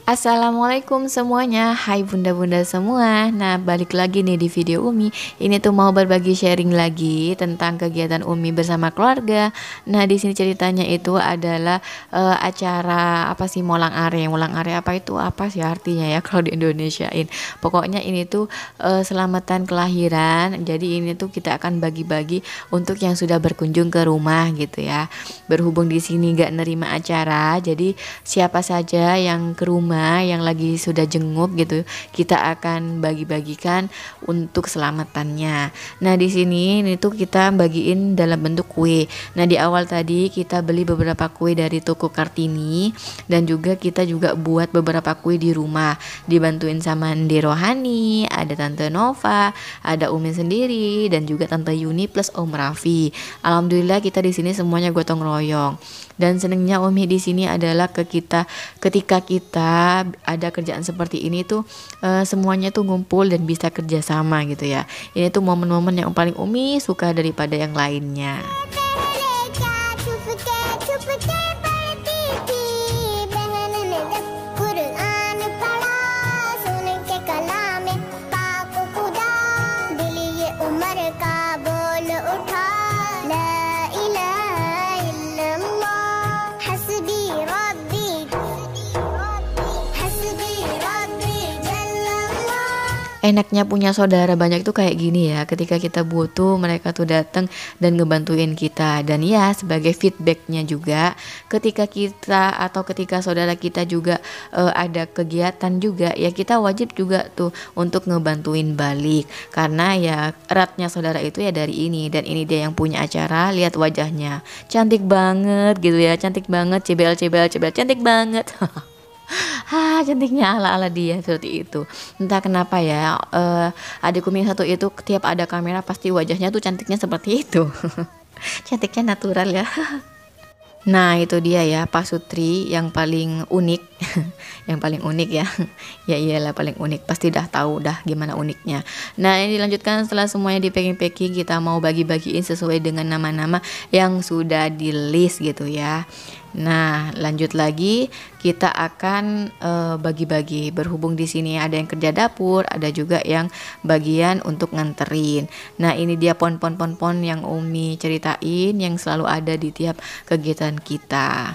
Assalamualaikum semuanya, hai bunda-bunda semua. Nah, balik lagi nih di video Umi. Ini tuh mau berbagi sharing lagi tentang kegiatan Umi bersama keluarga. Nah, di sini ceritanya itu adalah acara apa sih, molang are. Molang are apa itu, apa sih artinya ya kalau di Indonesiain. Pokoknya ini tuh selamatan kelahiran. Jadi ini tuh kita akan bagi-bagi untuk yang sudah berkunjung ke rumah gitu ya. Berhubung di sini gak nerima acara, jadi siapa saja yang ke rumah yang lagi sudah jenguk gitu, kita akan bagi-bagikan untuk selamatannya. Nah, di sini ini tuh kita bagiin dalam bentuk kue. Nah, di awal tadi kita beli beberapa kue dari toko Kartini dan juga kita juga buat beberapa kue di rumah. Dibantuin sama Ende Rohani, ada Tante Nova, ada Umi sendiri dan juga Tante Yuni plus Om Raffi. Alhamdulillah kita di sini semuanya gotong royong. Dan senengnya Umi di sini adalah ketika kita ada kerjaan seperti ini tuh semuanya tuh ngumpul dan bisa kerjasama gitu ya. Ini tuh momen-momen yang paling Umi suka daripada yang lainnya. Enaknya punya saudara banyak tuh kayak gini ya, ketika kita butuh mereka tuh datang dan ngebantuin kita. Dan ya sebagai feedbacknya juga, ketika kita atau ketika saudara kita juga ada kegiatan juga ya, kita wajib juga tuh untuk ngebantuin balik. Karena ya eratnya saudara itu ya dari ini, dan ini dia yang punya acara. Lihat wajahnya cantik banget gitu ya, cantik banget, cebel cantik banget. Cantiknya ala-ala dia seperti itu. Entah kenapa ya, adik Umi satu itu tiap ada kamera pasti wajahnya tuh cantiknya seperti itu. Cantiknya natural ya. Nah, itu dia ya Pak Sutri yang paling unik. Yang paling unik ya. Ya iyalah paling unik, pasti dah tahu dah gimana uniknya. Nah, ini dilanjutkan setelah semuanya di packing, kita mau bagi-bagiin sesuai dengan nama-nama yang sudah di list gitu ya. Nah, lanjut lagi kita akan bagi-bagi. Berhubung di sini ada yang kerja dapur, ada juga yang bagian untuk nganterin. Nah, ini dia pon yang Umi ceritain yang selalu ada di tiap kegiatan kita.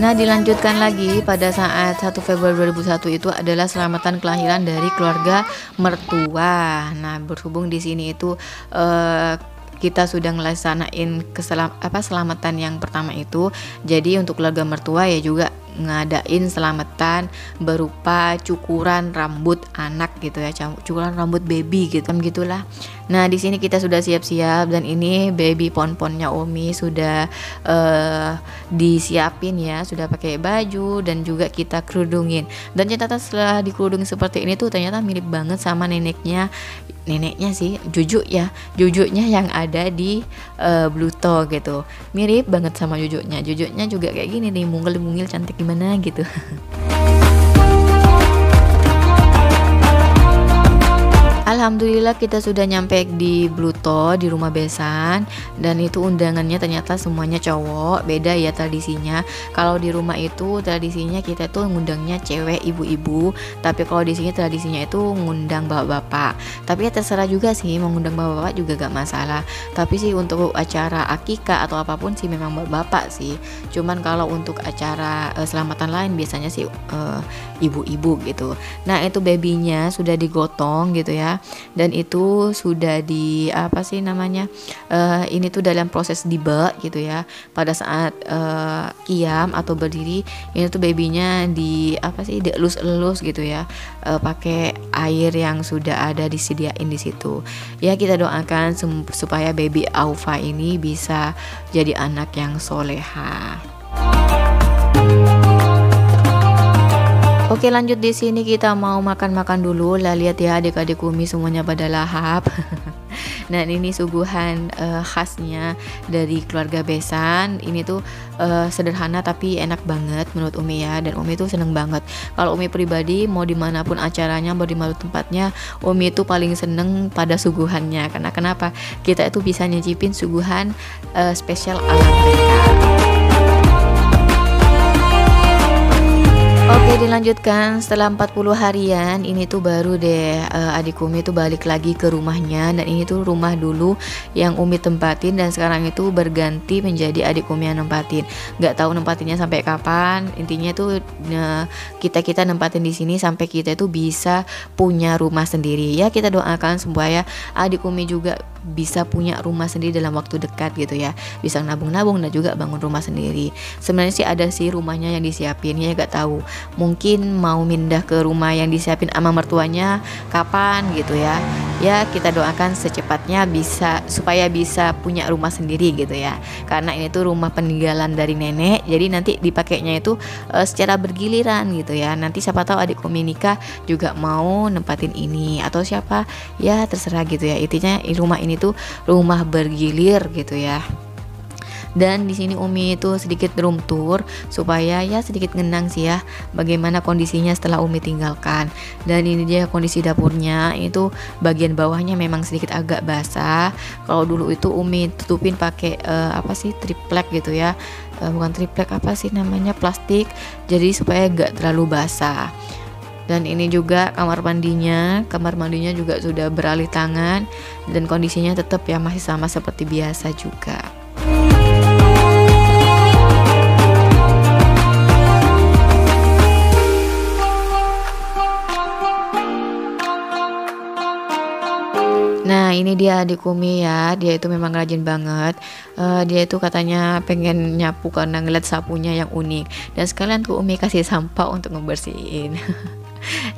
Nah, dilanjutkan lagi pada saat 1 Februari 2001 itu adalah selamatan kelahiran dari keluarga mertua. Nah, berhubung di sini itu kita sudah ngelaksanain selamatan yang pertama itu. Jadi untuk keluarga mertua ya juga ngadain selamatan berupa cukuran rambut anak gitu ya, cukuran rambut baby gitu gitulah. Nah, di sini kita sudah siap-siap dan ini baby ponponnya Umi sudah disiapin ya, sudah pakai baju dan juga kita kerudungin. Dan ternyata setelah dikerudungin seperti ini tuh ternyata mirip banget sama neneknya sih, jujuknya yang ada di Bluto gitu. Mirip banget sama jujuknya juga kayak gini nih, mungil-mungil cantik gimana gitu. Alhamdulillah kita sudah nyampe di Bluto, di rumah besan, dan itu undangannya ternyata semuanya cowok. Beda ya tradisinya. Kalau di rumah itu tradisinya kita tuh ngundangnya cewek, ibu-ibu, tapi kalau di sini tradisinya itu ngundang bapak-bapak. Tapi ya terserah juga sih, mau ngundang bapak-bapak juga gak masalah. Tapi sih untuk acara akikah atau apapun sih memang bapak-bapak sih. Cuman kalau untuk acara selamatan lain biasanya sih ibu-ibu gitu. Nah, itu babynya sudah digotong gitu ya. Dan itu sudah di ini tuh dalam proses dibak gitu ya. Pada saat kiam atau berdiri, ini tuh babynya dielus-elus gitu ya, pakai air yang sudah ada disediain di situ. Ya, kita doakan supaya baby Aufa ini bisa jadi anak yang soleha. Oke, lanjut di sini kita mau makan dulu lah. Lihat ya adik-adik Umi semuanya pada lahap. Nah, ini suguhan khasnya dari keluarga besan. Ini tuh sederhana tapi enak banget menurut Umi ya, dan Umi tuh seneng banget. Kalau Umi pribadi mau dimanapun acaranya, mau dimanapun tempatnya, Umi itu paling seneng pada suguhannya. Karena kenapa? Kita itu bisa nyicipin suguhan spesial ala mereka. dilanjutkan setelah 40 harian ini tuh baru deh adik Umi tuh balik lagi ke rumahnya, dan ini tuh rumah dulu yang Umi tempatin dan sekarang itu berganti menjadi adik Umi yang nempatin. Nggak tahu nempatinnya sampai kapan. Intinya tuh kita nempatin di sini sampai kita itu bisa punya rumah sendiri. Ya kita doakan supaya adik Umi juga bisa punya rumah sendiri dalam waktu dekat gitu ya, bisa nabung-nabung dan juga bangun rumah sendiri. Sebenarnya sih ada sih rumahnya yang disiapin, ya nggak tahu mungkin mau pindah ke rumah yang disiapin sama mertuanya kapan gitu ya. Ya kita doakan secepatnya bisa, supaya bisa punya rumah sendiri gitu ya, karena ini tuh rumah peninggalan dari nenek, jadi nanti dipakainya itu secara bergiliran gitu ya. Nanti siapa tahu adik Umi nikah juga mau nempatin ini, atau siapa ya terserah gitu ya. Intinya rumah ini tuh rumah bergilir gitu ya. Dan di sini Umi itu sedikit room tour supaya ya sedikit ngenang sih ya bagaimana kondisinya setelah Umi tinggalkan. Dan ini dia kondisi dapurnya, itu bagian bawahnya memang sedikit agak basah. Kalau dulu itu Umi tutupin pakai apa sih, triplek gitu ya, bukan triplek, apa sih namanya, plastik, jadi supaya gak terlalu basah. Dan ini juga kamar mandinya juga sudah beralih tangan dan kondisinya tetap ya masih sama seperti biasa juga. Nah ini dia adik Umi ya, dia itu memang rajin banget. Dia itu katanya pengen nyapu karena ngeliat sapunya yang unik, dan sekalian tuh Umi kasih sampah untuk ngebersihin.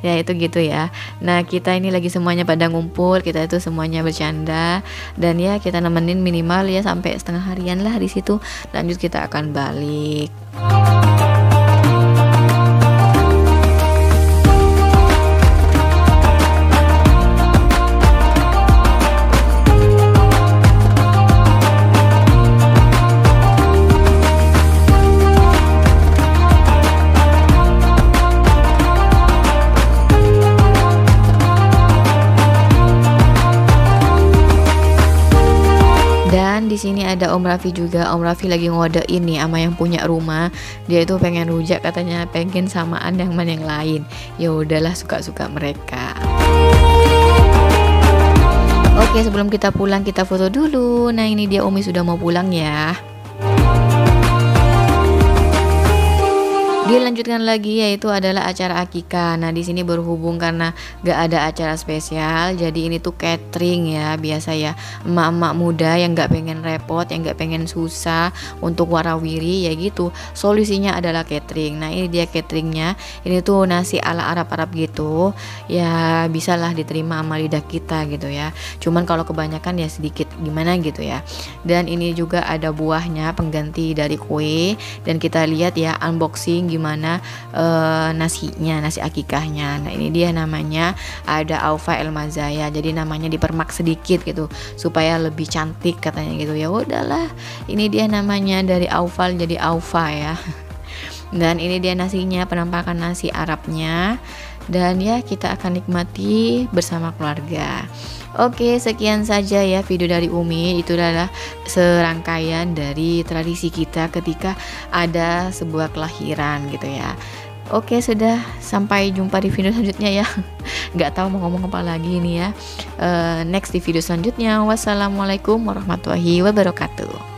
Ya itu gitu ya. Nah kita ini lagi semuanya pada ngumpul, kita itu semuanya bercanda, dan ya kita nemenin minimal ya sampai setengah harian lah di situ. Lanjut kita akan balik. Dan di sini ada Om Raffi juga. Om Raffi lagi ngodein nih sama yang punya rumah. Dia itu pengen rujak, katanya pengen samaan yang mana yang lain. Ya udahlah, suka-suka mereka. Oke, sebelum kita pulang kita foto dulu. Nah ini dia Umi sudah mau pulang ya. Dilanjutkan lagi yaitu adalah acara akikah. Nah di sini berhubung karena gak ada acara spesial, jadi ini tuh catering ya, biasa ya emak-emak muda yang gak pengen repot, yang gak pengen susah untuk warawiri ya gitu. Solusinya adalah catering. Nah ini dia cateringnya. Ini tuh nasi ala Arab-Arab gitu. Ya bisalah diterima sama lidah kita gitu ya. Cuman kalau kebanyakan ya sedikit gimana gitu ya. Dan ini juga ada buahnya pengganti dari kue. Dan kita lihat ya unboxing gimana nasinya, nasi akikahnya. Nah ini dia namanya, ada Aufa El Mazaya, jadi namanya dipermak sedikit gitu supaya lebih cantik katanya gitu. Ya udahlah, ini dia namanya dari Aufal jadi Aufa ya. Dan ini dia nasinya, penampakan nasi Arabnya. Dan ya kita akan nikmati bersama keluarga. Oke, sekian saja ya video dari Umi. Itu adalah serangkaian dari tradisi kita ketika ada sebuah kelahiran gitu ya. Oke, sudah, sampai jumpa di video selanjutnya ya. Gak tahu mau ngomong apa lagi nih ya. Next di video selanjutnya. Wassalamualaikum warahmatullahi wabarakatuh.